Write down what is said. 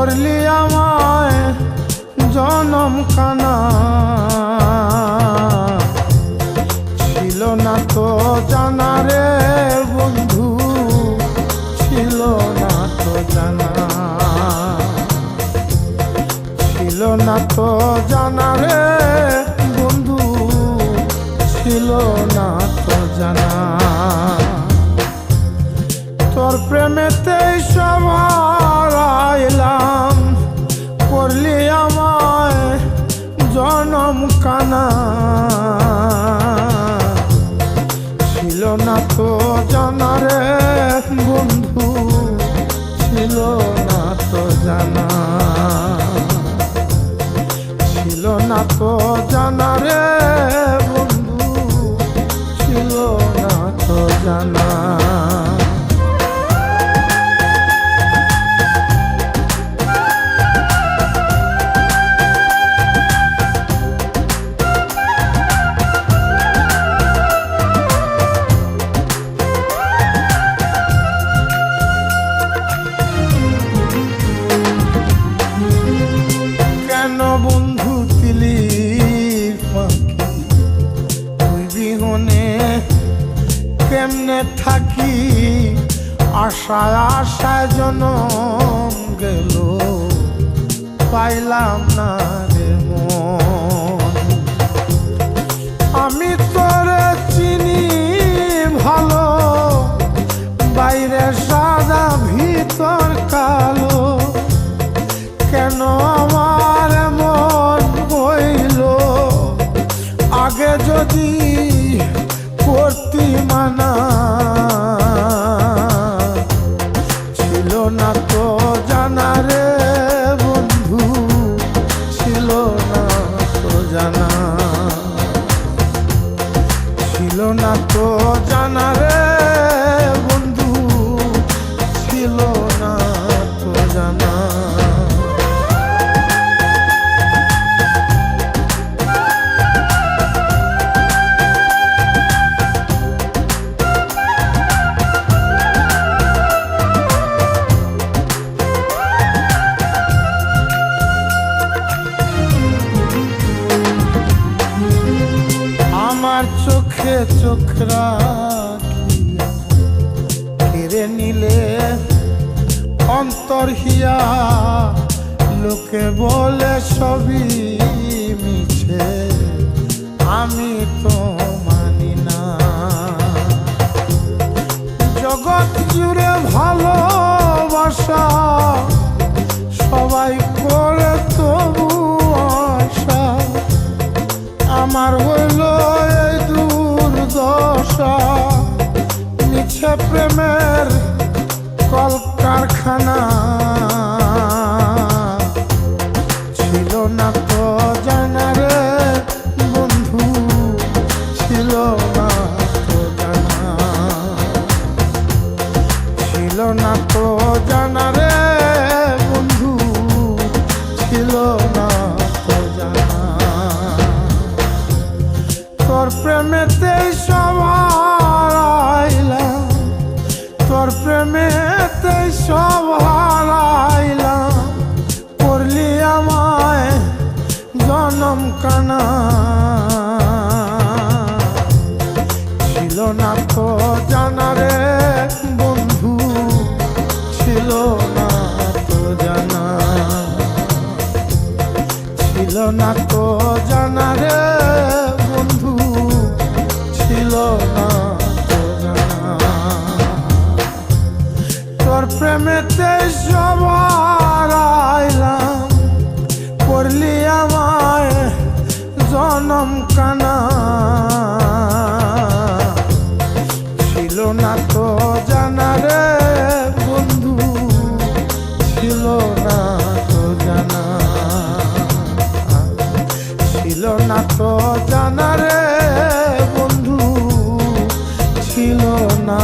করলি আমায় জনম কানা। ছিল না তো জানা রে বন্ধু, ছিল না তো জানা, ছিল না তো জানা রে বন্ধু, ছিল না তো জানা। তোর প্রেমেতেই সব হারাইলাম, করলি আমায় জনম কানা। ছিল না তো জানা রে বন্ধু, ছিল না তো জানা, ছিল না তো জানা রে বন্ধু, ছিল না তো জানা। বন্ধু তিলির পাখি তুই বিহনে কেমনে থাকি, আশায় আশায় জনম গেল পাইলাম না রে মন। আমি তোরে চিনি ভালো, বাইরে সাদা ভিতর কালো, কেন আমার মন হইল আগে যদি করতি মানা। ছিল না তো জানা রে বন্ধু, ছিল না তো জানা, ছিল না তো জানা রে বন্ধু, ছিল না তো জানা। আমার চোখে চোখ রাখিয়া কেড়ে নিলে অন্তর হিয়া, লোকে বলে সবই মিছে, আমি তো মানি না। জগৎ জুড়ে ভালোবাসা সবাই করে তবু আশা, আমার হইল এই দুর্দশা। মিছে প্রেমের কলকারখানা, ছিল না তো জানা রে বন্ধু, ছিল না তো জানা, ছিল না তো জানা রে বন্ধু, ছিল না তো জানা। তোর প্রেমেতেই সব হারাইলাম, তোর প্রেমেতেই সব হারাইলাম, করলি আমায় জনম কানা। ছিল না তো জানা রে বন্ধু, ছিল না তো জানা, ছিল না তো জানা রে বন্ধু, ছিল না তো জানা। তোর প্রেমেতে সব হারাইলাম, করলি আমায় জনম কানা। ছিল না তো জানা রে বন্ধু, ছিল না তো জানা, ছিল না তো জানা রে বন্ধু, ছিল না।